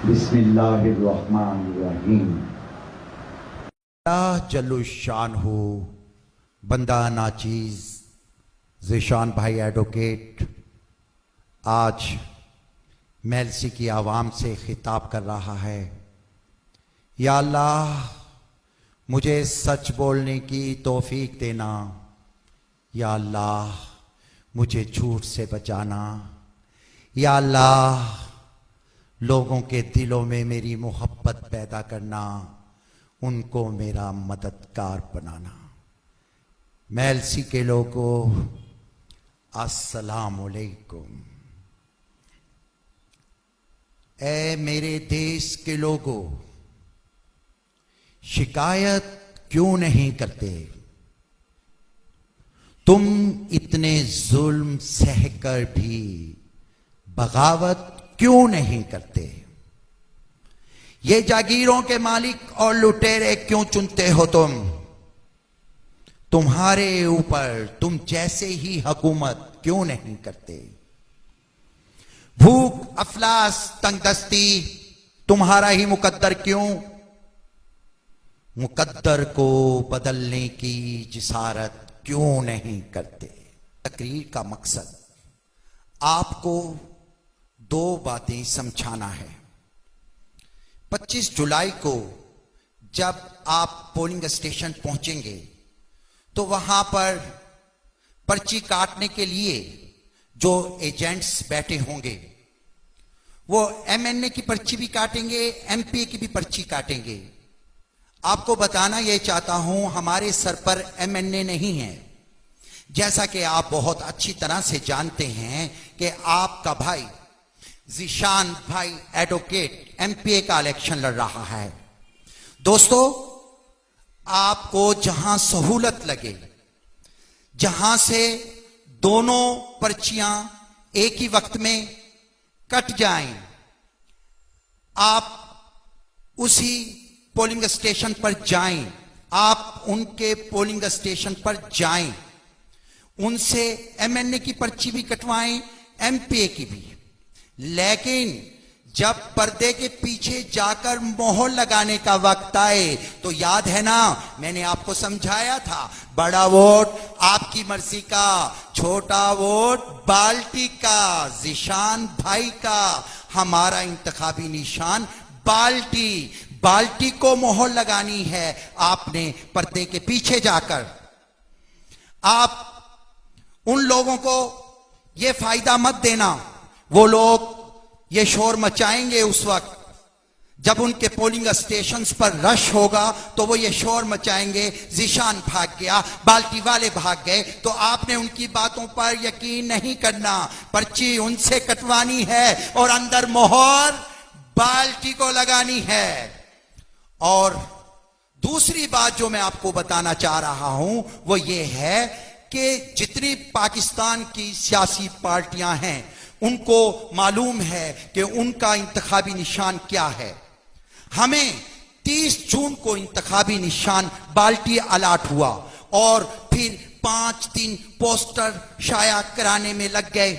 बिस्मिल्लाहिर्रहमानिर्रहीम। जल्लुशान हो बंदा नाचीज ज़ीशान भाई एडवोकेट आज मेलसी की आवाम से खिताब कर रहा है। या अल्लाह मुझे सच बोलने की तौफीक देना, या अल्लाह मुझे झूठ से बचाना, या अल्लाह लोगों के दिलों में मेरी मोहब्बत पैदा करना, उनको मेरा मददगार बनाना। मेलसी के लोगों अस्सलाम वालेकुम। ऐ मेरे देश के लोगों, शिकायत क्यों नहीं करते? तुम इतने जुल्म सहकर भी बगावत क्यों नहीं करते? ये जागीरों के मालिक और लुटेरे क्यों चुनते हो तुम? तुम्हारे ऊपर तुम जैसे ही हुकूमत क्यों नहीं करते? भूख, अफलास, तंगदस्ती तुम्हारा ही मुकद्दर क्यों? मुकद्दर को बदलने की जिसारत क्यों नहीं करते? तकरीर का मकसद आपको दो बातें समझाना है। 25 जुलाई को जब आप पोलिंग स्टेशन पहुंचेंगे तो वहां पर पर्ची काटने के लिए जो एजेंट्स बैठे होंगे वो एमएनए की पर्ची भी काटेंगे, एमपीए की भी पर्ची काटेंगे। आपको बताना यह चाहता हूं, हमारे सर पर एमएनए नहीं है। जैसा कि आप बहुत अच्छी तरह से जानते हैं कि आपका भाई ज़ीशान भाई एडवोकेट एमपीए का इलेक्शन लड़ रहा है। दोस्तों, आपको जहां सहूलत लगे, जहां से दोनों पर्चियां एक ही वक्त में कट जाएं, आप उसी पोलिंग स्टेशन पर जाएं, आप उनके पोलिंग स्टेशन पर जाएं, उनसे एमएनए की पर्ची भी कटवाएं, एमपीए की भी। लेकिन जब पर्दे के पीछे जाकर मोहर लगाने का वक्त आए तो याद है ना, मैंने आपको समझाया था, बड़ा वोट आपकी मर्जी का, छोटा वोट बाल्टी का, ज़ीशान भाई का। हमारा इंतखाबी निशान बाल्टी, बाल्टी को मोहर लगानी है आपने पर्दे के पीछे जाकर। आप उन लोगों को यह फायदा मत देना, वो लोग ये शोर मचाएंगे उस वक्त जब उनके पोलिंग स्टेशंस पर रश होगा, तो वो ये शोर मचाएंगे, ज़ीशान भाग गया, बाल्टी वाले भाग गए। तो आपने उनकी बातों पर यकीन नहीं करना, पर्ची उनसे कटवानी है और अंदर मोहर बाल्टी को लगानी है। और दूसरी बात जो मैं आपको बताना चाह रहा हूं वो ये है कि जितनी पाकिस्तान की सियासी पार्टियां हैं उनको मालूम है कि उनका इंतखाबी निशान क्या है। हमें 30 जून को इंतखाबी निशान बाल्टी अलाट हुआ और फिर 5 दिन पोस्टर शाया कराने में लग गए।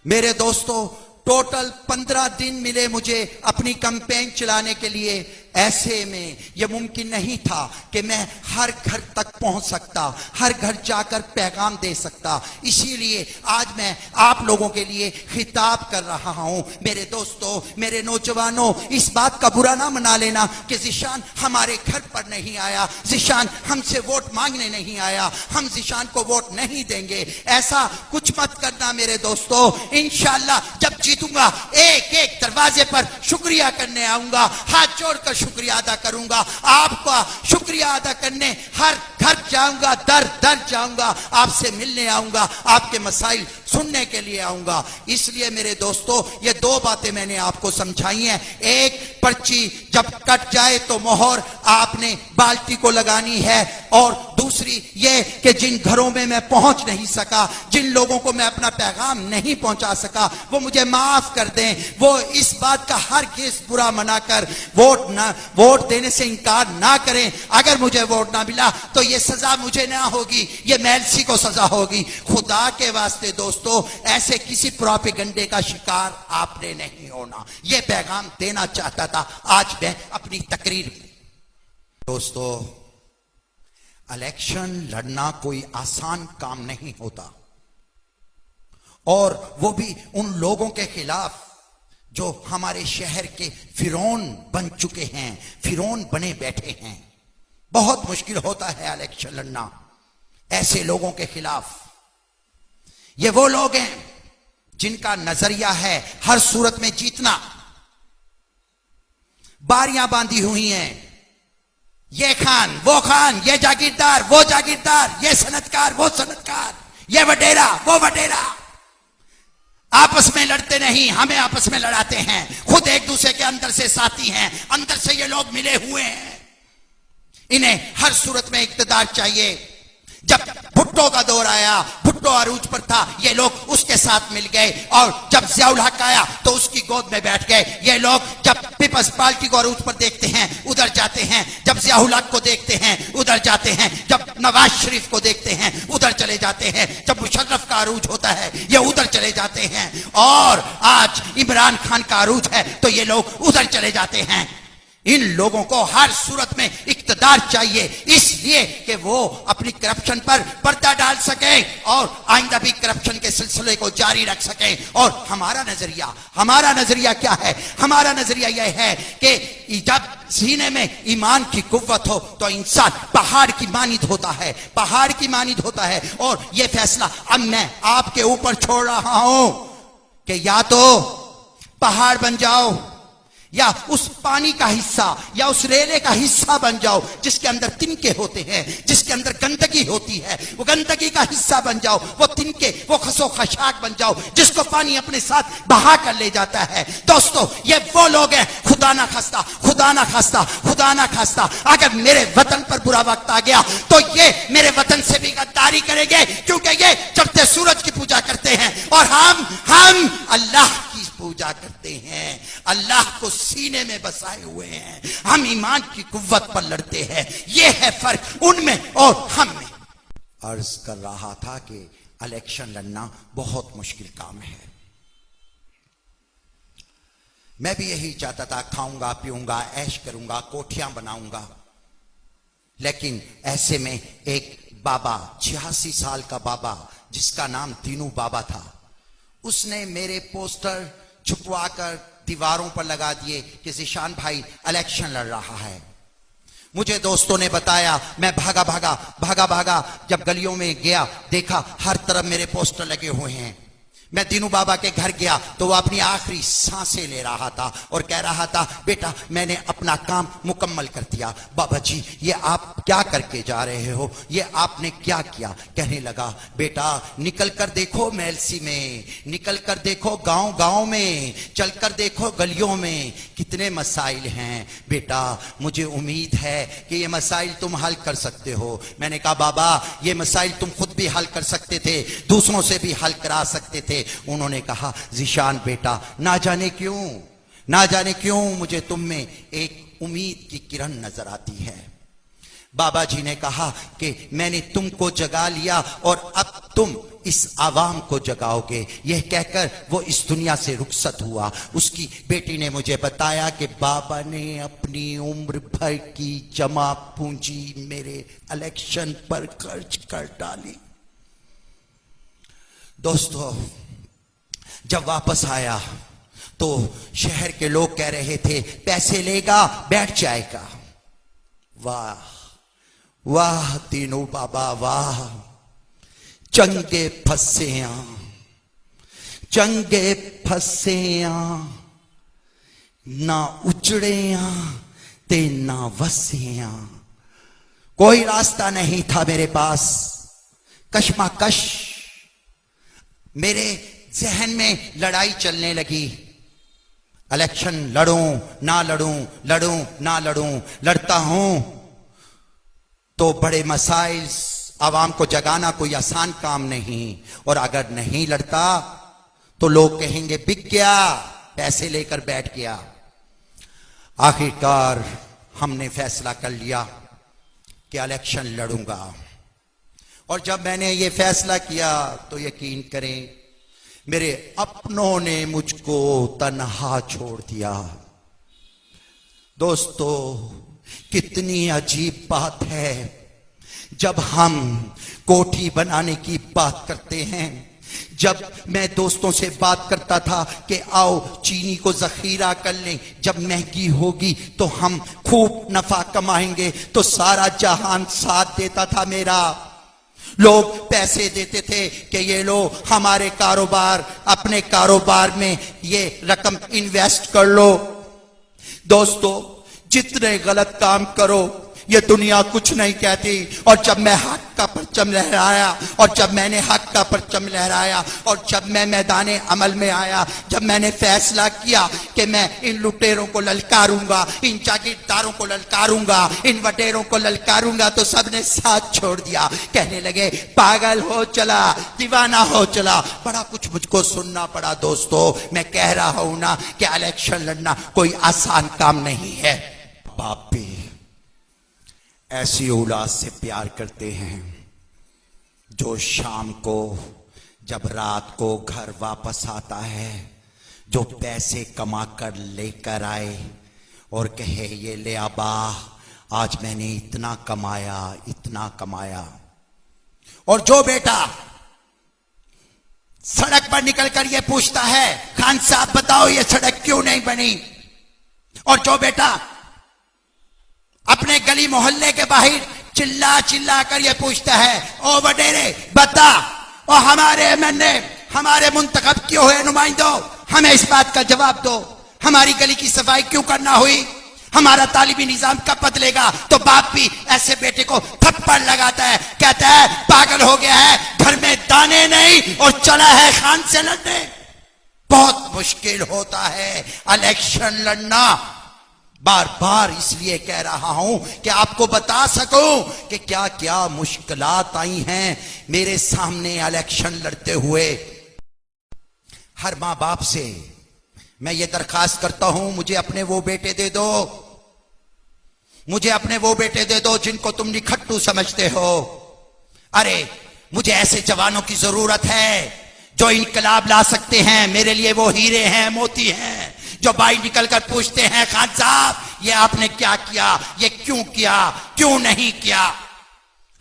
मेरे दोस्तों, टोटल 15 दिन मिले मुझे अपनी कैंपेन चलाने के लिए। ऐसे में यह मुमकिन नहीं था कि मैं हर घर तक पहुंच सकता, हर घर जाकर पैगाम दे सकता। इसीलिए आज मैं आप लोगों के लिए खिताब कर रहा हूं। मेरे दोस्तों, मेरे नौजवानों, इस बात का बुरा ना मना लेना कि ज़ीशान हमारे घर पर नहीं आया, ज़ीशान हमसे वोट मांगने नहीं आया, हम ज़ीशान को वोट नहीं देंगे। ऐसा कुछ मत करना मेरे दोस्तों। इंशाअल्लाह जब जीतूंगा एक एक दरवाजे पर शुक्रिया करने आऊंगा, हाथ जोड़कर शुक्रिया अदा करूंगा। आपका शुक्रिया अदा करने हर घर जाऊंगा, दर दर जाऊंगा, आपसे मिलने आऊंगा, आपके मसाइल सुनने के लिए आऊंगा। इसलिए मेरे दोस्तों, ये दो बातें मैंने आपको समझाई हैं। एक, पर्ची जब कट जाए तो मोहर आपने बाल्टी को लगानी है, और दूसरी ये कि जिन घरों में मैं पहुंच नहीं सका, जिन लोगों को मैं अपना पैगाम नहीं पहुंचा सका, वो मुझे माफ कर दें। वो इस बात का हरगिज़ बुरा मनाकर वोट देने से इनकार ना करें। अगर मुझे वोट ना मिला तो ये सजा मुझे ना होगी, ये मेलसी को सजा होगी। खुदा के वास्ते दोस्तों, ऐसे किसी प्रोपेगेंडे का शिकार आपने नहीं होना। ये पैगाम देना चाहता था आज मैं अपनी तकरीर में। दोस्तों, इलेक्शन लड़ना कोई आसान काम नहीं होता, और वो भी उन लोगों के खिलाफ जो हमारे शहर के फिरौन बन चुके हैं, फिरौन बने बैठे हैं। बहुत मुश्किल होता है इलेक्शन लड़ना ऐसे लोगों के खिलाफ। ये वो लोग हैं जिनका नजरिया है हर सूरत में जीतना। बारियां बांधी हुई हैं, ये खान वो खान, ये जागीरदार वो जागीरदार, ये सनतकार वो सनतकार, ये वडेरा वो वडेरा। आपस में लड़ते नहीं, हमें आपस में लड़ाते हैं। खुद एक दूसरे के अंदर से साथी हैं, अंदर से ये लोग मिले हुए हैं। इन्हें हर सूरत में इक्तदार चाहिए। जब भुट्टो का दौर आया, भुट्टो अरूज पर था, ये लोग उसके साथ मिल गए, और जब ज़ियाउल हक आया तो उसकी गोद में बैठ गए। ये लोग जब पीपल्स पार्टी को अरूज पर देखते हैं उधर जाते हैं, जब ज़ियाउल हक को देखते हैं उधर जाते हैं, जब नवाज शरीफ को देखते हैं उधर चले जाते हैं, जब मुशर्रफ का अरूज होता है ये उधर चले जाते हैं, और आज इमरान खान का अरूज है तो ये लोग उधर चले जाते हैं। इन लोगों को हर सूरत में इक्तदार चाहिए, इसलिए कि वो अपनी करप्शन पर पर्दा डाल सके और आइंदा भी करप्शन के सिलसिले को जारी रख सके। और हमारा नजरिया क्या है? हमारा नजरिया यह है कि जब सीने में ईमान की कुव्वत हो तो इंसान पहाड़ की मानिद होता है, पहाड़ की मानिद होता है। और यह फैसला अब मैं आपके ऊपर छोड़ रहा हूं कि या तो पहाड़ बन जाओ, या उस पानी का हिस्सा या उस रेले का हिस्सा बन जाओ जिसके अंदर तिनके होते हैं, जिसके अंदर गंदगी होती है, वो गंदगी का हिस्सा बन जाओ। वो तिनके, वो खसो खशाक बन जाओ जिसको पानी अपने साथ बहा कर ले जाता है। दोस्तों, ये वो लोग हैं, खुदा ना खास्ता, खुदा ना खास्ता, खुदा ना खास्ता अगर मेरे वतन पर बुरा वक्त आ गया तो ये मेरे वतन से भी गद्दारी करेंगे, क्योंकि ये चढ़ते सूरज की पूजा करते हैं और हम अल्लाह की पूजा करते हैं। अल्लाह को सीने में बसाए हुए हैं, हम ईमान की कुव्वत पर लड़ते हैं। यह है फर्क उनमें और हम में। अर्ज कर रहा था कि इलेक्शन लड़ना बहुत मुश्किल काम है। मैं भी यही चाहता था, खाऊंगा पीऊंगा ऐश करूंगा कोठियां बनाऊंगा, लेकिन ऐसे में एक बाबा, 86 साल का बाबा जिसका नाम तीनू बाबा था, उसने मेरे पोस्टर छुपवाकर दीवारों पर लगा दिए कि ज़ीशान भाई इलेक्शन लड़ रहा है। मुझे दोस्तों ने बताया, मैं भागा जब गलियों में गया, देखा हर तरफ मेरे पोस्टर लगे हुए हैं। मैं दीनू बाबा के घर गया तो वो अपनी आखिरी सांसें ले रहा था और कह रहा था, बेटा मैंने अपना काम मुकम्मल कर दिया। बाबा जी, ये आप क्या करके जा रहे हो, ये आपने क्या किया? कहने लगा, बेटा निकल कर देखो मेलसी में, निकल कर देखो गांव गांव में, चल कर देखो गलियों में, कितने मसाइल हैं। बेटा मुझे उम्मीद है कि ये मसाइल तुम हल कर सकते हो। मैंने कहा, बाबा ये मसाइल तुम खुद भी हल कर सकते थे, दूसरों से भी हल करा सकते थे। उन्होंने कहा, ज़ीशान बेटा ना जाने क्यों मुझे तुम में एक उम्मीद की किरण नजर आती है। बाबा जी ने कहा कि मैंने तुमको जगा लिया और अब तुम इस आवाम को जगाओगे। यह कहकर वो इस दुनिया से रुखसत हुआ। उसकी बेटी ने मुझे बताया कि बाबा ने अपनी उम्र भर की जमा पूंजी मेरे इलेक्शन पर खर्च कर डाली। दोस्तों, जब वापस आया तो शहर के लोग कह रहे थे, पैसे लेगा बैठ जाएगा। वाह वाह तीनों बाबा वाह, चंगे फसेया ना उचड़ेया ते ना वसेया। कोई रास्ता नहीं था मेरे पास। कशमकश मेरे जहन में लड़ाई चलने लगी। इलेक्शन लड़ूं ना लड़ूं, लड़ूं ना लड़ूं, लड़ता हूं तो बड़े मसाइल आवाम को जगाना कोई आसान काम नहीं, और अगर नहीं लड़ता तो लोग कहेंगे बिक गया, पैसे लेकर बैठ गया। आखिरकार हमने फैसला कर लिया कि इलेक्शन लड़ूंगा, और जब मैंने ये फैसला किया तो यकीन करें मेरे अपनों ने मुझको तन्हा छोड़ दिया। दोस्तों, कितनी अजीब बात है जब हम कोठी बनाने की बात करते हैं। जब मैं दोस्तों से बात करता था कि आओ चीनी को जखीरा कर लें, जब महंगी होगी तो हम खूब नफा कमाएंगे, तो सारा जहान साथ देता था मेरा। लोग पैसे देते थे कि ये लो हमारे कारोबार, अपने कारोबार में ये रकम इन्वेस्ट कर लो। दोस्तों, जितने गलत काम करो ये दुनिया कुछ नहीं कहती, और जब मैं हक का परचम लहराया, और जब मैंने हक का परचम लहराया, और जब मैं मैदाने अमल में आया, जब मैंने फैसला किया कि मैं इन लुटेरों को ललकारूंगा, इन जागीरदारों को ललकारूंगा, इन वडेरों को ललकारूंगा, तो सबने साथ छोड़ दिया। कहने लगे पागल हो चला, दीवाना हो चला। बड़ा कुछ मुझको सुनना पड़ा। दोस्तों, मैं कह रहा हूं ना कि इलेक्शन लड़ना कोई आसान काम नहीं है। बाप भी ऐसी औलाद से प्यार करते हैं जो शाम को जब रात को घर वापस आता है, जो पैसे कमा कर लेकर आए और कहे ये ले अब्बा, आज मैंने इतना कमाया, इतना कमाया। और जो बेटा सड़क पर निकलकर ये पूछता है खान साहब बताओ ये सड़क क्यों नहीं बनी, और जो बेटा अपने गली मोहल्ले के बाहर चिल्ला चिल्ला कर ये पूछता है ओ वडेरे बता, और हमारे एमएनए हमारे मुंतखब क्यों हुए नुमाइंदों, हमें इस बात का जवाब दो, हमारी गली की सफाई क्यों करना हुई, हमारा तालिबी निजाम कब बदलेगा। तो बाप भी ऐसे बेटे को थप्पड़ लगाता है, कहता है पागल हो गया है, घर में दाने नहीं और चला है खान से लड़ने। बहुत मुश्किल होता है इलेक्शन लड़ना। बार बार इसलिए कह रहा हूं कि आपको बता सकूं कि क्या क्या मुश्किलात आई हैं मेरे सामने इलेक्शन लड़ते हुए। हर मां बाप से मैं ये दरखास्त करता हूं, मुझे अपने वो बेटे दे दो, मुझे अपने वो बेटे दे दो जिनको तुम निखट्टू समझते हो। अरे मुझे ऐसे जवानों की जरूरत है जो इनकलाब ला सकते हैं। मेरे लिए वो हीरे हैं, मोती हैं, जो बाहर निकलकर पूछते हैं खान साहब ये आपने क्या किया, ये क्यों किया, क्यों नहीं किया।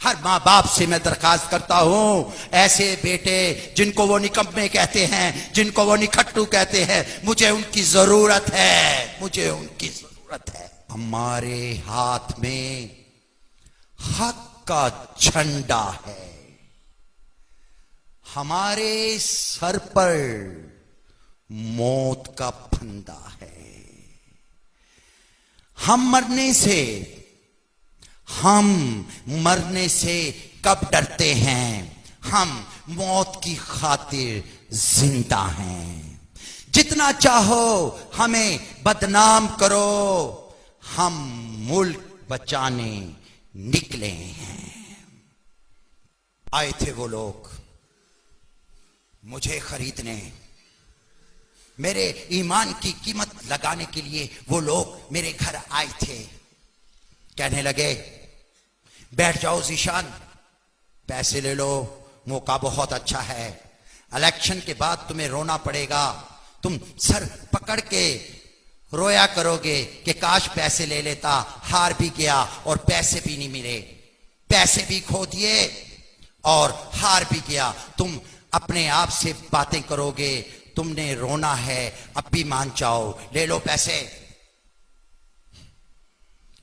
हर मां बाप से मैं दरखास्त करता हूं, ऐसे बेटे जिनको वो निकम्मे कहते हैं, जिनको वो निखट्टू कहते हैं, मुझे उनकी जरूरत है, मुझे उनकी जरूरत है। हमारे हाथ में हक का झंडा है, हमारे सर पर मौत का फंदा है। हम मरने से कब डरते हैं, हम मौत की खातिर जिंदा हैं। जितना चाहो हमें बदनाम करो, हम मुल्क बचाने निकले हैं। आए थे वो लोग मुझे खरीदने, मेरे ईमान की कीमत लगाने के लिए वो लोग मेरे घर आए थे। कहने लगे बैठ जाओ जीशान, पैसे ले लो, मौका बहुत अच्छा है, इलेक्शन के बाद तुम्हें रोना पड़ेगा, तुम सर पकड़ के रोया करोगे कि काश पैसे ले लेता, हार भी गया और पैसे भी नहीं मिले, पैसे भी खो दिए और हार भी गया। तुम अपने आप से बातें करोगे, तुमने रोना है, अब भी मान जाओ, ले लो पैसे।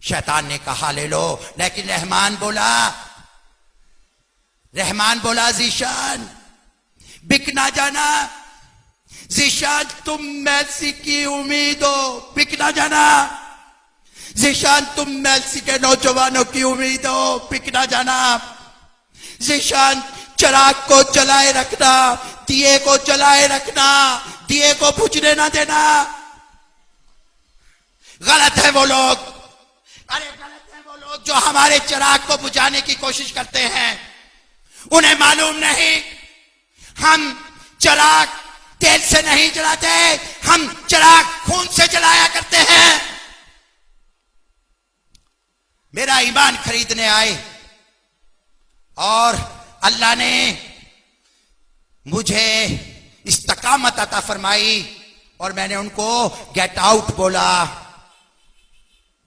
शैतान ने कहा ले लो, लेकिन रहमान बोला जीशान बिक ना जाना, जीशान तुम मेसी की उम्मीद हो, बिक ना जाना, जीशान तुम मेसी के नौजवानों की उम्मीद हो, बिक ना जाना, जीशान चिराग को जलाए रखना, दिए को जलाए रखना, दिए को बुझने ना देना। वो लोग, अरे गलत है वो लोग जो हमारे चिराग को बुझाने की कोशिश करते हैं। उन्हें मालूम नहीं, हम चिराग तेल से नहीं जलाते, हम चिराग खून से जलाया करते हैं। मेरा ईमान खरीदने आए और अल्लाह ने मुझे इस्तकामत अता फरमाई और मैंने उनको गेट आउट बोला,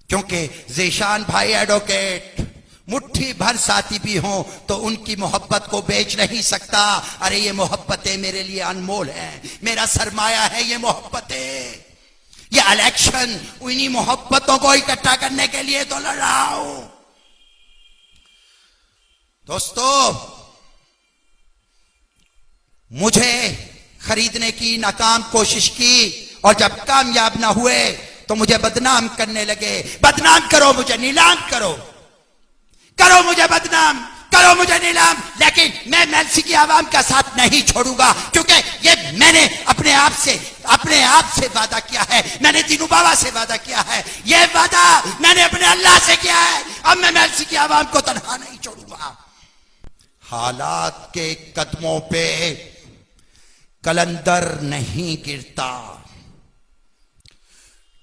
क्योंकि ज़ीशान भाई एडवोकेट मुट्ठी भर साथी भी हों तो उनकी मोहब्बत को बेच नहीं सकता। अरे ये मोहब्बतें मेरे लिए अनमोल हैं, मेरा सरमाया है ये मोहब्बतें। ये इलेक्शन उन्हीं मोहब्बतों को इकट्ठा करने के लिए तो लड़ रहा हूं। दोस्तों, मुझे खरीदने की नाकाम कोशिश की और जब कामयाब ना हुए तो मुझे बदनाम करने लगे। बदनाम करो मुझे, नीलाम करो, करो मुझे बदनाम, करो मुझे नीलाम, लेकिन मैं मेलसी की आवाम का साथ नहीं छोड़ूंगा, क्योंकि ये मैंने अपने आप से वादा किया है। मैंने दीनू बाबा से वादा किया है, ये वादा मैंने अपने अल्लाह से किया है। अब मैं मेलसी की आवाम को तन्हा नहीं छोड़ूंगा। हालात के कदमों पे कलंदर नहीं गिरता,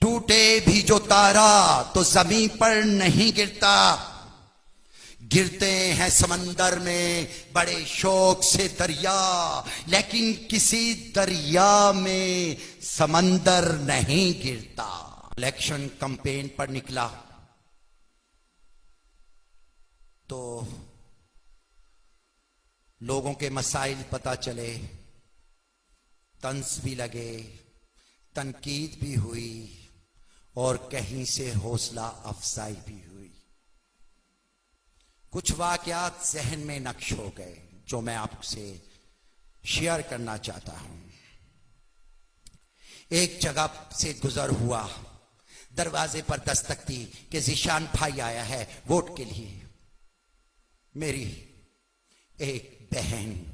टूटे भी जो तारा तो जमीन पर नहीं गिरता। गिरते हैं समंदर में बड़े शौक से दरिया, लेकिन किसी दरिया में समंदर नहीं गिरता। इलेक्शन कैंपेन पर निकला तो लोगों के मसाइल पता चले, तंज भी लगे, तनकीद भी हुई और कहीं से हौसला अफजाई भी हुई। कुछ वाकयात जहन में नक्श हो गए जो मैं आपसे शेयर करना चाहता हूं। एक जगह से गुजर हुआ, दरवाजे पर दस्तक दी कि ज़ीशान भाई आया है वोट के लिए। मेरी एक बहन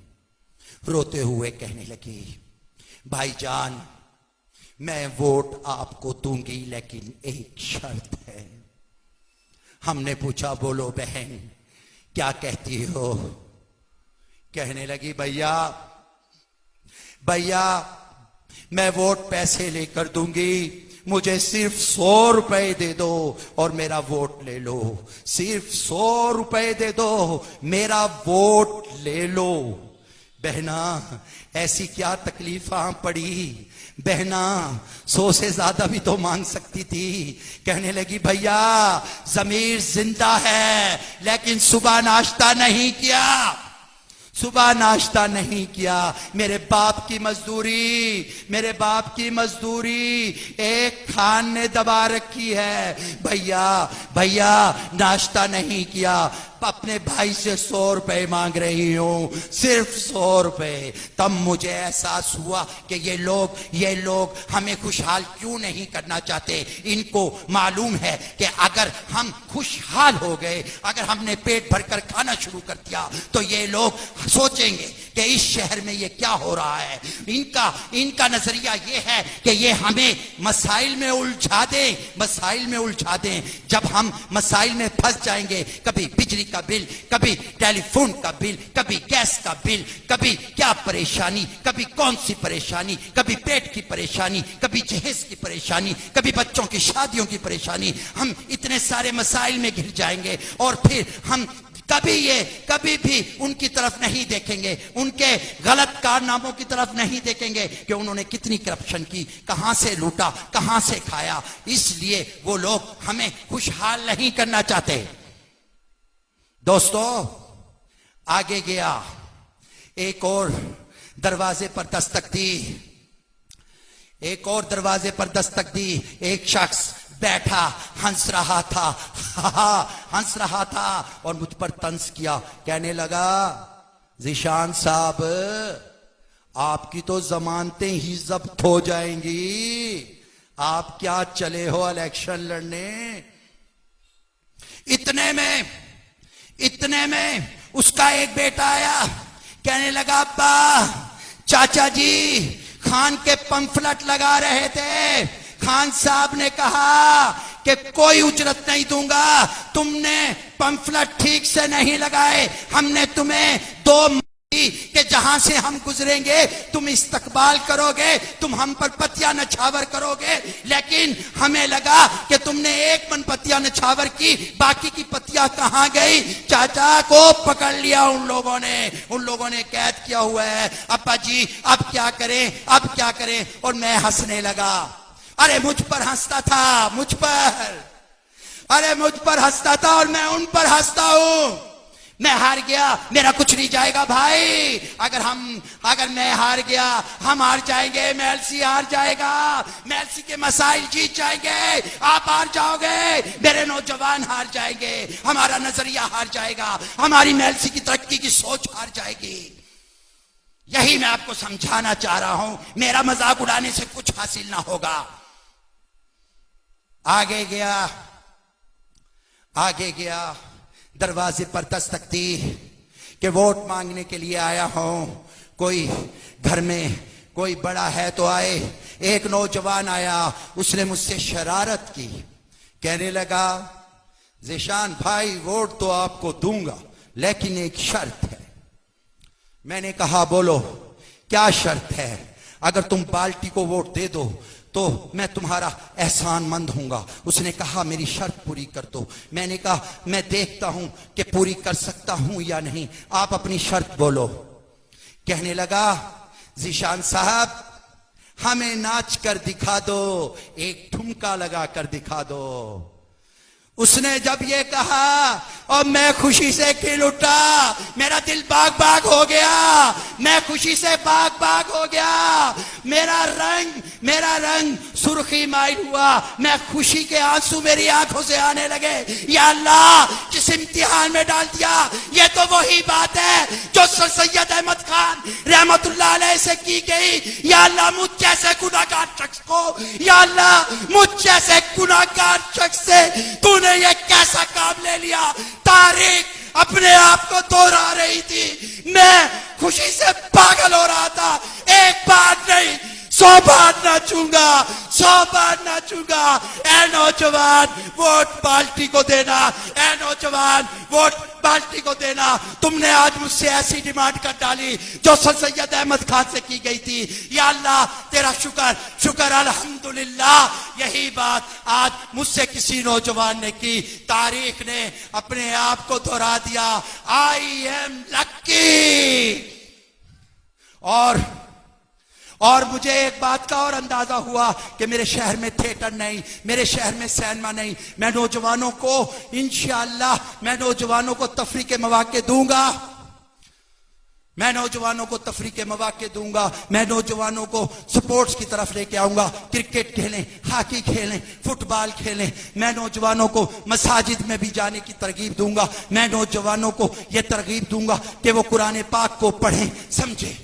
रोते हुए कहने लगी, भाईजान मैं वोट आपको दूंगी लेकिन एक शर्त है। हमने पूछा बोलो बहन क्या कहती हो? कहने लगी भैया मैं वोट पैसे लेकर दूंगी, मुझे सिर्फ 100 रुपए दे दो और मेरा वोट ले लो। सिर्फ 100 रुपए दे दो, मेरा वोट ले लो। बहना ऐसी क्या तकलीफा पड़ी, बहना 100 से ज्यादा भी तो मांग सकती थी। कहने लगी भैया जमीर जिंदा है लेकिन सुबह नाश्ता नहीं किया, सुबह नाश्ता नहीं किया। मेरे बाप की मजदूरी एक खान ने दबा रखी है। भैया नाश्ता नहीं किया, अपने भाई से 100 रुपए मांग रही हूं, सिर्फ 100 रुपए। तब मुझे एहसास हुआ कि ये लोग हमें खुशहाल क्यों नहीं करना चाहते। इनको मालूम है कि अगर हम खुशहाल हो गए, अगर हमने पेट भरकर खाना शुरू कर दिया तो ये लोग सोचेंगे कि इस शहर में ये क्या हो रहा है। इनका नजरिया ये है कि ये हमें मसाइल में उलझा दें। जब हम मसाइल में फंस जाएंगे, कभी बिजली का बिल, कभी टेलीफोन का बिल, कभी गैस का बिल, कभी क्या परेशानी, कभी कौन सी परेशानी, कभी पेट की परेशानी, कभी जहेज की परेशानी, कभी बच्चों की शादियों की परेशानी। हम इतने सारे मसाइल में घिर जाएंगे और फिर हम कभी भी उनकी तरफ नहीं देखेंगे, उनके गलत कारनामों की तरफ नहीं देखेंगे कि उन्होंने कितनी करप्शन की, कहां से लूटा, कहां से खाया। इसलिए वो लोग हमें खुशहाल नहीं करना चाहते। दोस्तों आगे गया, एक और दरवाजे पर दस्तक दी। एक शख्स बैठा हंस रहा था और मुझ पर तंज किया। कहने लगा ज़ीशान साहब आपकी तो जमानतें ही जब्त हो जाएंगी, आप क्या चले हो इलेक्शन लड़ने। इतने में उसका एक बेटा आया, कहने लगा अब्बा चाचा जी खान के पंफलेट लगा रहे थे, खान साहब ने कहा कि कोई उजरत नहीं दूंगा, तुमने पंफलेट ठीक से नहीं लगाए, हमने तुम्हें दो कि जहां से हम गुजरेंगे तुम इस्तकबाल करोगे, तुम हम पर पतिया नछावर करोगे, लेकिन हमें लगा कि तुमने एक मन पतिया नछावर की, बाकी की पतिया कहां गई? चाचा को पकड़ लिया उन लोगों ने कैद किया हुआ है। अब्बा जी अब क्या करें, अब क्या करें? और मैं हंसने लगा। अरे मुझ पर हंसता था, मुझ पर हंसता था और मैं उन पर हंसता हूं। मैं हार गया, मेरा कुछ नहीं जाएगा भाई। अगर मैं हार गया, हम हार जाएंगे, एमएलसी हार जाएगा, एमएलसी के मसाइल जीत जाएंगे, आप हार जाओगे, मेरे नौजवान हार जाएंगे, हमारा नजरिया हार जाएगा, हमारी एमएलसी की तरक्की की सोच हार जाएगी। यही मैं आपको समझाना चाह रहा हूं। मेरा मजाक उड़ाने से कुछ हासिल ना होगा। आगे गया, दरवाजे पर दस्तक दी कि वोट मांगने के लिए आया हूं, कोई घर में कोई बड़ा है तो आए। एक नौजवान आया, उसने मुझसे शरारत की, कहने लगा ज़ीशान भाई वोट तो आपको दूंगा लेकिन एक शर्त है। मैंने कहा बोलो क्या शर्त है? अगर तुम बाल्टी को वोट दे दो तो मैं तुम्हारा एहसानमंद हूंगा। उसने कहा मेरी शर्त पूरी कर दो। मैंने कहा मैं देखता हूं कि पूरी कर सकता हूं या नहीं, आप अपनी शर्त बोलो। कहने लगा ज़ीशान साहब हमें नाच कर दिखा दो, एक ठुमका लगा कर दिखा दो। उसने जब ये कहा और मैं खुशी से खिल उठा, मेरा दिल बाग बाग हो गया, मैं खुशी से बाग बाग हो गया, मेरा रंग सुर्खी माइल हुआ, मैं खुशी के आंसू मेरी आंखों से आने लगे। या अल्लाह जिस इम्तिहान में डाल दिया, ये तो वही बात है जो सर सैयद अहमद खान रहमतुल्लाह अलैह से की गई। या अल्लाह मुझ जैसे गुनाहगार शख्स को, या अल्लाह मुझ जैसे गुनाहगार शख्स से तूने ये कैसा काम ले लिया। तारीख अपने आप को दोहरा रही थी, मैं खुशी से पागल हो रहा था। एक बार नहीं 100 बार नाचूंगा, 100 बार नाचूंगा। ए नौजवान वोट बाल्टी को देना, ए नौजवान वोट बाल्टी को देना। तुमने आज मुझसे ऐसी डिमांड कर डाली जो सर सैयद अहमद खान से की गई थी। या अल्लाह तेरा शुक्र अल्हम्दुलिल्लाह। यही बात आज मुझसे किसी नौजवान ने की, तारीख ने अपने आप को दोहरा दिया। आई एम लक्की। और मुझे एक बात का और अंदाजा हुआ कि मेरे शहर में थिएटर नहीं, मेरे शहर में सिनेमा नहीं। मैं नौजवानों को इंशाअल्लाह मैं नौजवानों को तफरीह के मौके दूंगा, मैं नौजवानों को तफरीह के मौके दूंगा, मैं नौजवानों को स्पोर्ट्स की तरफ लेके आऊंगा। क्रिकेट खेलें, हॉकी खेलें, फुटबॉल खेलें। मैं नौजवानों को मसाजिद में भी जाने की तरगीब दूंगा। मैं नौजवानों को यह तरगीब दूंगा कि वो कुरान पाक को पढ़ें, समझें।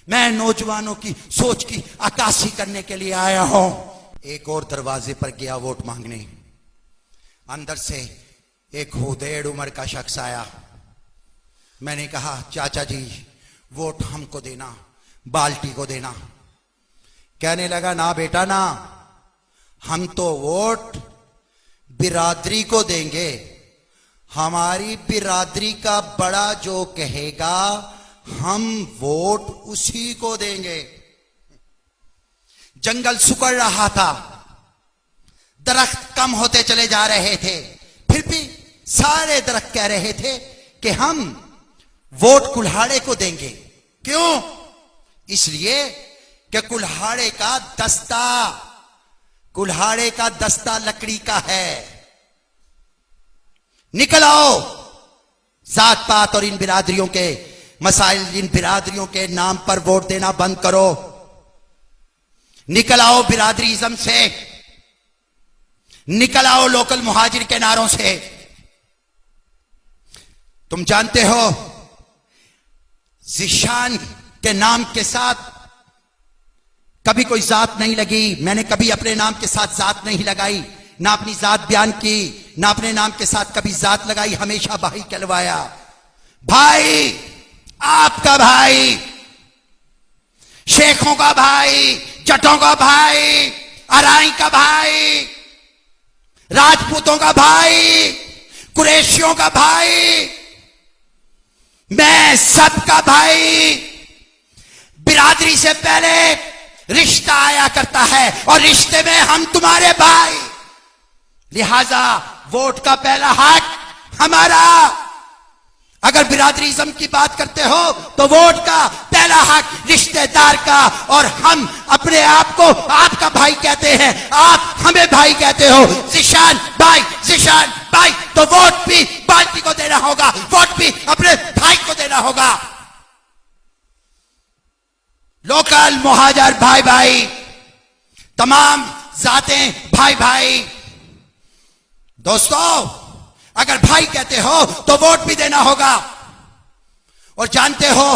मैं नौजवानों की सोच की अक्कासी करने के लिए आया हूं। एक और दरवाजे पर गया वोट मांगने। अंदर से एक हुदैड़ उम्र का शख्स आया। मैंने कहा चाचा जी वोट हमको देना, बाल्टी को देना। कहने लगा ना बेटा ना, हम तो वोट बिरादरी को देंगे, हमारी बिरादरी का बड़ा जो कहेगा हम वोट उसी को देंगे। जंगल सुकड़ रहा था, दरख्त कम होते चले जा रहे थे, फिर भी सारे दरख्त कह रहे थे कि हम वोट कुल्हाड़े को देंगे। क्यों? इसलिए कि कुल्हाड़े का दस्ता लकड़ी का है। निकल आओ, जात पात और इन बिरादरियों के मसाइल, इन बिरादरियों के नाम पर वोट देना बंद करो। निकल आओ बिरादरीज़म से, निकल आओ लोकल मुहाजिर के नारों से। तुम जानते हो ज़ीशान के नाम के साथ कभी कोई जात नहीं लगी। मैंने कभी अपने नाम के साथ जात नहीं लगाई, ना अपनी जात बयान की, ना अपने नाम के साथ कभी जात लगाई। हमेशा भाई कहलवाया। भाई, आपका भाई, शेखों का भाई, जटों का भाई, अराई का भाई, राजपूतों का भाई, कुरैशियों का भाई, मैं सबका भाई। बिरादरी से पहले रिश्ता आया करता है और रिश्ते में हम तुम्हारे भाई, लिहाजा वोट का पहला हक हमारा। अगर बिरादरीज़म की बात करते हो तो वोट का पहला हक रिश्तेदार का, और हम अपने आप को आपका भाई कहते हैं, आप हमें भाई कहते हो। जिशान भाई, जिशान भाई, तो वोट भी पार्टी को देना होगा, वोट भी अपने भाई को देना होगा। लोकल मुहाजिर भाई भाई, तमाम जातें भाई भाई। दोस्तों, अगर भाई कहते हो तो वोट भी देना होगा। और जानते हो,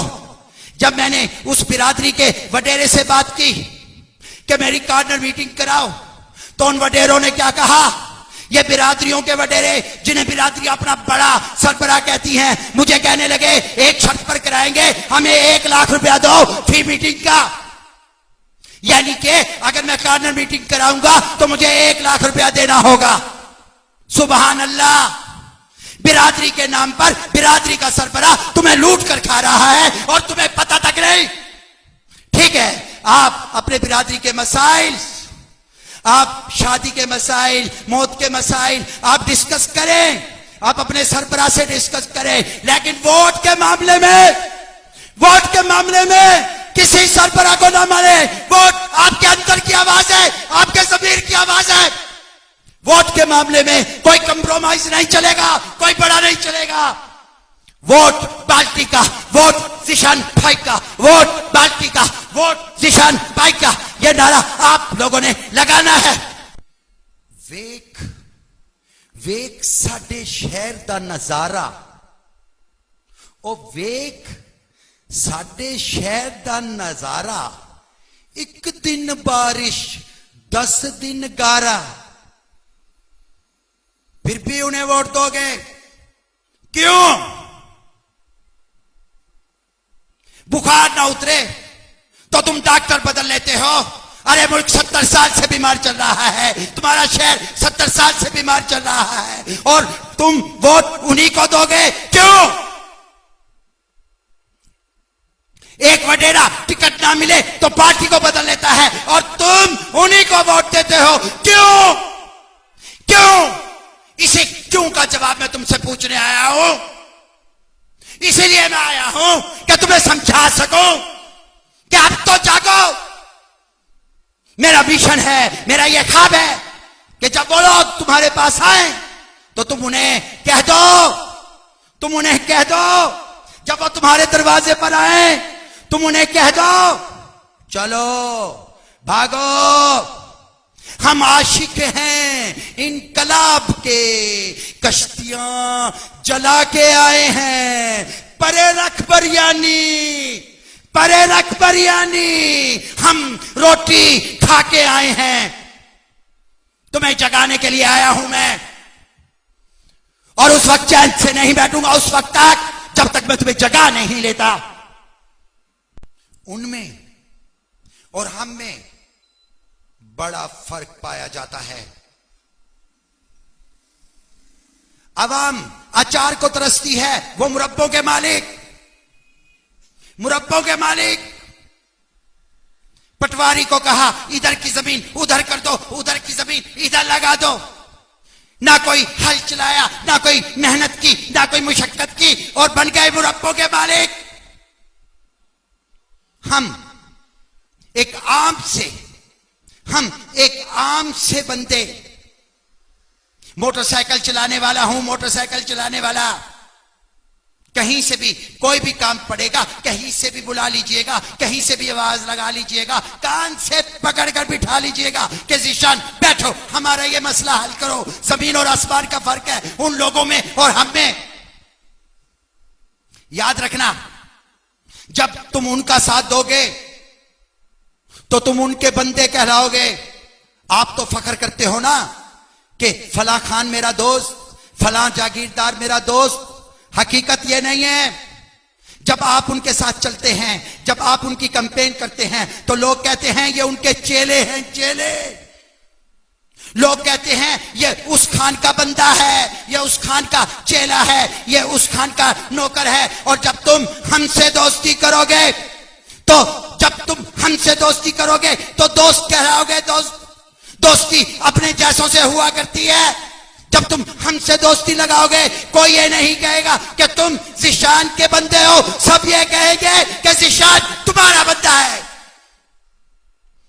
जब मैंने उस बिरादरी के वडेरे से बात की कि मेरी कार्नर मीटिंग कराओ, तो उन वडेरों ने क्या कहा? ये बिरादरियों के वडेरे, जिन्हें बिरादरी अपना बड़ा सरबराह कहती हैं, मुझे कहने लगे एक शर्त पर कराएंगे, हमें 1 लाख रुपया दो फी मीटिंग का। यानी कि अगर मैं कार्नर मीटिंग कराऊंगा तो मुझे 1 लाख रुपया देना होगा। सुबहान अल्लाह। बिरादरी के नाम पर बिरादरी का सरबराह तुम्हें लूट कर खा रहा है और तुम्हें पता तक नहीं। ठीक है, आप अपने बिरादरी के मसाइल, आप शादी के मसाइल, मौत के मसाइल आप डिस्कस करें, आप अपने सरबराह से डिस्कस करें, लेकिन वोट के मामले में किसी सरबराह को ना माने। वोट आपके अंदर की आवाज है, आपके ज़मीर की आवाज है। वोट के मामले में कोई कंप्रोमाइज नहीं चलेगा, कोई बड़ा नहीं चलेगा। वोट पार्टी का, वोट जिशान भाई का, वोट पार्टी का, वोट जिशान भाई का, यह नारा आप लोगों ने लगाना है। वेख साडे शहर दा नजारा, ओ वेख साडे शहर दा नजारा, एक दिन बारिश 10 दिन गारा, फिर भी उन्हें वोट दोगे? क्यों? बुखार ना उतरे तो तुम डॉक्टर बदल लेते हो। अरे मुल्क 70 साल से बीमार चल रहा है, तुम्हारा शहर 70 साल से बीमार चल रहा है, और तुम वोट उन्हीं को दोगे? क्यों? एक वडेरा टिकट ना मिले तो पार्टी को बदल लेता है और तुम उन्हीं को वोट देते हो। क्यों? क्यों? इसे क्यों का जवाब मैं तुमसे पूछने आया हूं। इसीलिए मैं आया हूं कि तुम्हें समझा सकूं कि अब तो जागो। मेरा मिशन है, मेरा यह ख्वाब है कि जब वो लोग तुम्हारे पास आए तो तुम उन्हें कह दो, जब वो तुम्हारे दरवाजे पर आए तुम उन्हें कह दो, चलो भागो, हम आशिक हैं इनकलाब के, कश्तियां जला के आए हैं, परे रख बिरयानी, हम रोटी खा के आए हैं। तुम्हें जगाने के लिए आया हूं मैं, और उस वक्त चैन से नहीं बैठूंगा उस वक्त तक जब तक मैं तुम्हें जगा नहीं लेता। उनमें और हम में बड़ा फर्क पाया जाता है। अवाम अचार को तरसती है, वो मुरब्बों के मालिक। पटवारी को कहा इधर की जमीन उधर कर दो, उधर की जमीन इधर लगा दो। ना कोई हल चलाया, ना कोई मेहनत की, ना कोई मुशक्कत की, और बन गए मुरब्बों के मालिक। हम एक आम से बंदे, मोटरसाइकिल चलाने वाला हूं, मोटरसाइकिल चलाने वाला, कहीं से भी कोई भी काम पड़ेगा, कहीं से भी बुला लीजिएगा, कहीं से भी आवाज लगा लीजिएगा, कान से पकड़कर बिठा लीजिएगा कि जिशान बैठो, हमारा ये मसला हल करो। जमीन और आसमान का फर्क है उन लोगों में और हम में। याद रखना, जब तुम उनका साथ दोगे तो तुम उनके बंदे कहलाओगे। आप तो फख्र करते हो ना कि फला खान मेरा दोस्त, फला जागीरदार मेरा दोस्त। हकीकत यह नहीं है। जब आप उनके साथ चलते हैं, जब आप उनकी कैंपेन करते हैं, तो लोग कहते हैं ये उनके चेले हैं, चेले। लोग कहते हैं ये उस खान का बंदा है, ये उस खान का चेला है, ये उस खान का नौकर है। और जब तुम हमसे दोस्ती करोगे तो दोस्त कहलाओगे। दोस्ती अपने जैसों से हुआ करती है। जब तुम हमसे दोस्ती लगाओगे कोई ये नहीं कहेगा कि तुम ज़िशान के बंदे हो, सब ये कहेंगे कि ज़िशान तुम्हारा बंदा है।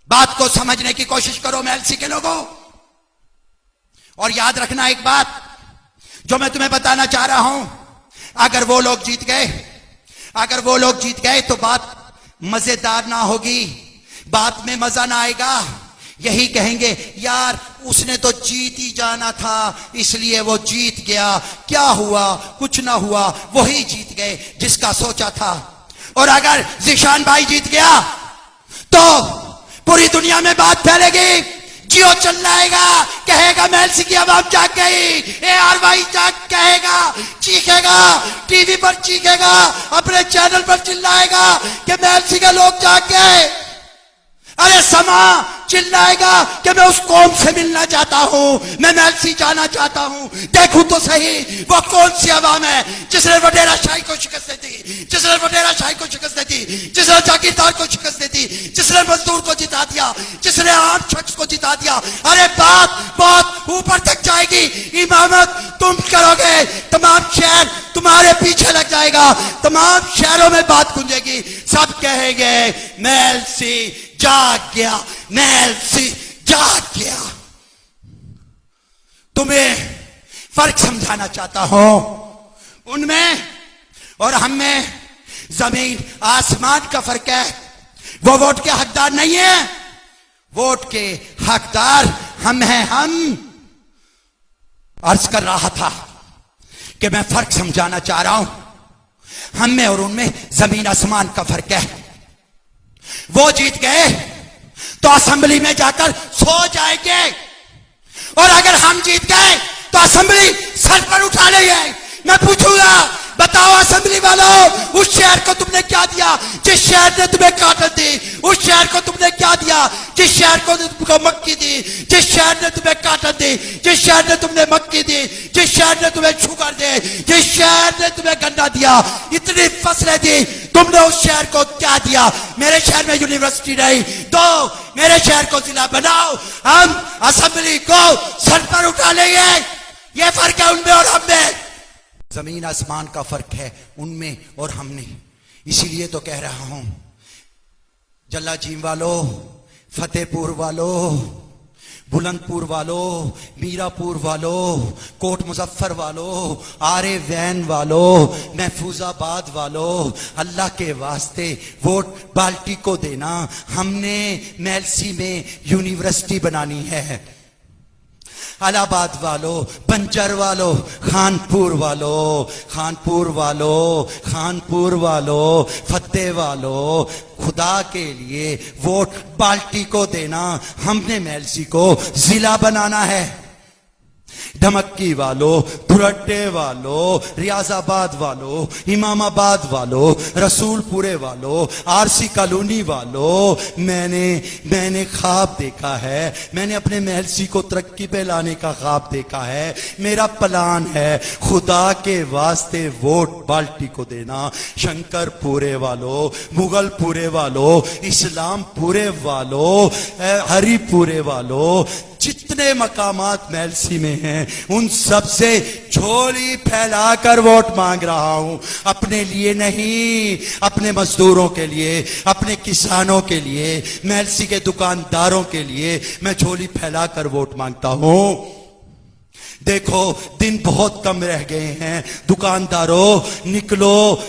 बात को समझने की कोशिश करो मेलसी के लोगों। और याद रखना एक बात जो मैं तुम्हें बताना चाह रहा हूं, अगर वो लोग जीत गए तो बात मजेदार ना होगी, बात में मजा ना आएगा। यही कहेंगे यार उसने तो जीत ही जाना था इसलिए वो जीत गया, क्या हुआ, कुछ ना हुआ, वही जीत गए जिसका सोचा था। और अगर ज़िशान भाई जीत गया तो पूरी दुनिया में बात फैलेगी, जियो चिल्लाएगा, कहेगा मेलसी की आवाज जाग गई, AR भाई जाग कहेगा, चीखेगा, टीवी पर चीखेगा, अपने चैनल पर चिल्लाएगा कि मेलसी के लोग जाग गए। अरे समा चिल्लाएगा कि मैं उस कौम से मिलना चाहता हूं, मैं मेलसी जाना चाहता हूं, देखूं तो सही वो कौन सी आवाम है जिसने वडेरा शाही को शिकस्त दी, जिसने जागीरदार को शिकस्त दी, जिसने मजदूर को जिता दिया, जिसने आम शख्स को जिता दिया। अरे बात बहुत ऊपर तक जाएगी, इमामत तुम करोगे, तमाम शहर तुम्हारे पीछे लग जाएगा, तमाम शहरों में बात गूंजेगी, सब कहेंगे मेलसी जाग गया, मेलसी जाग गया। तुम्हें फर्क समझाना चाहता हूं, उनमें और हम में जमीन आसमान का फर्क है। वो वोट के हकदार नहीं है, वोट के हकदार हम हैं। हम अर्ज कर रहा था कि मैं फर्क समझाना चाह रहा हूं, हम में और उनमें जमीन आसमान का फर्क है। वो जीत गए तो असेंबली में जाकर सो जाएंगे, और अगर हम जीत गए तो असेंबली सर पर उठा लेंगे। मैं पूछूंगा बताओ असेंबली वालों, उस शहर को तुमने क्या दिया जिस शहर ने तुम्हें काटन दी, उस शहर को तुमने क्या दिया जिस शहर को तुमको मक्की दी, जिस शहर ने तुम्हें काटन दी, जिस शहर ने तुमने मक्की दी, जिस शहर ने तुम्हें शुगर दे, जिस शहर ने तुम्हें गन्ना दिया, इतनी फसलें दी, तुमने उस शहर को क्या दिया? मेरे शहर में यूनिवर्सिटी नहीं, तो मेरे शहर को जिला बनाओ, हम असेंबली को सर पर उठा लेंगे। ये फर्क है उनमें और हम में, जमीन आसमान का फर्क है उनमें और हमने। इसीलिए तो कह रहा हूं, जल्ला जीम वालों, फतेहपुर वालों, बुलंदपुर वालों, मीरापुर वालों, कोट मुजफ्फर वालों, आरे वैन वालों, महफूजाबाद वालों, अल्लाह के वास्ते वोट बाल्टी को देना। हमने मेलसी में यूनिवर्सिटी बनानी है। इलाहाबाद वालों, बंजर वालों, खानपुर वालों, खानपुर वालों, फतेह वालों, खुदा के लिए वोट बाल्टी को देना। हमने मेलसी को जिला बनाना है। धमक्की वालों, दुरड्डे वालों, रियाजाबाद वालों, इमामाबाद वालों, रसूलपुरे वालों, आरसी कॉलोनी वालों, मैंने ख्वाब देखा है, मैंने अपने मेलसी को तरक्की पे लाने का ख्वाब देखा है। मेरा प्लान है, खुदा के वास्ते वोट बाल्टी को देना। शंकरपुरे वालों, मुगलपुरे वालों, इस्लामपुरे वालों, हरिपुरे वालों, जितने मकामात मेलसी में हैं, उन सब से झोली फैलाकर वोट मांग रहा हूं। अपने लिए नहीं, अपने मजदूरों के लिए, अपने किसानों के लिए, मेलसी के दुकानदारों के लिए मैं झोली फैलाकर वोट मांगता हूं। देखो दिन बहुत कम रह गए हैं, दुकानदारों निकलो,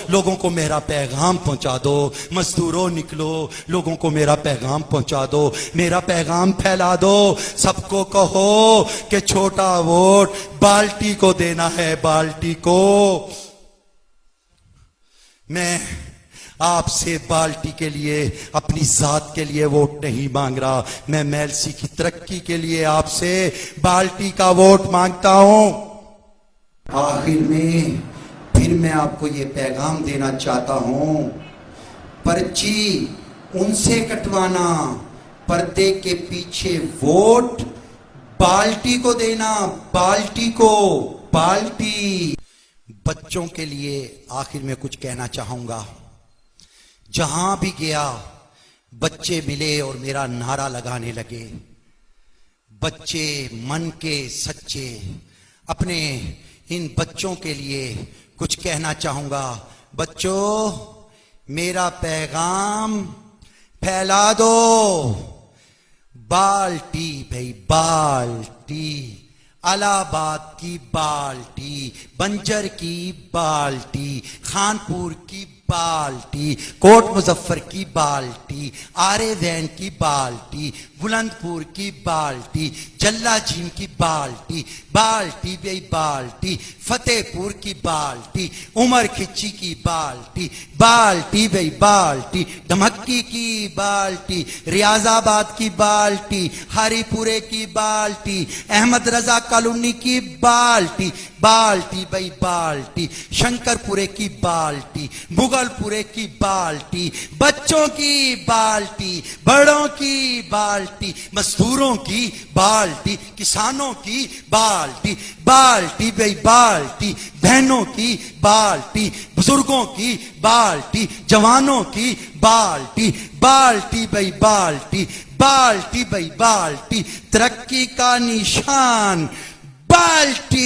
लोगों को मेरा पैगाम पहुंचा दो। मजदूरों निकलो, लोगों को मेरा पैगाम पहुंचा दो, मेरा पैगाम फैला दो। सबको कहो कि छोटा वोट बाल्टी को देना है, बाल्टी को। मैं आपसे बाल्टी के लिए, अपनी जात के लिए वोट नहीं मांग रहा, मैं मेलसी की तरक्की के लिए आपसे बाल्टी का वोट मांगता हूं। आखिर में फिर मैं आपको ये पैगाम देना चाहता हूं, पर्ची उनसे कटवाना पर्दे के पीछे वोट बाल्टी को देना, बाल्टी को, बाल्टी। बच्चों के लिए आखिर में कुछ कहना चाहूंगा। जहां भी गया बच्चे मिले और मेरा नारा लगाने लगे। बच्चे मन के सच्चे, अपने इन बच्चों के लिए कुछ कहना चाहूंगा। बच्चों, मेरा पैगाम फैला दो। बाल्टी भाई, बाल्टी, इलाहाबाद की बाल्टी, बंजर की बाल्टी, खानपुर की बाल्टी, कोट मुजफ्फर की बाल्टी, आरे वैन की बाल्टी, बुलंदपुर की बाल्टी, जल्ला झीम की बाल्टी, बाल्टी भाई बाल्टी, फतेहपुर की बाल्टी, उमर खिच्ची की बाल्टी, बाल्टी भाई बाल्टी, धमक्की की बाल्टी, रियाजाबाद की बाल्टी, हरिपुरे की बाल्टी, अहमद रजा कॉलोनी की बाल्टी, बाल्टी भाई बाल्टी, शंकरपुरे की बाल्टी, मुगलपुरे की बाल्टी, बच्चों की बाल्टी, बड़ों की बाल्टी, मजदूरों की बाल्टी, किसानों की बाल्टी, बाल्टी भाई बाल्टी, बहनों की बाल्टी, बुजुर्गों की बाल्टी, जवानों की बाल्टी, बाल्टी भाई बाल्टी, बाल्टी भाई बाल्टी, तरक्की का निशान बाल्टी।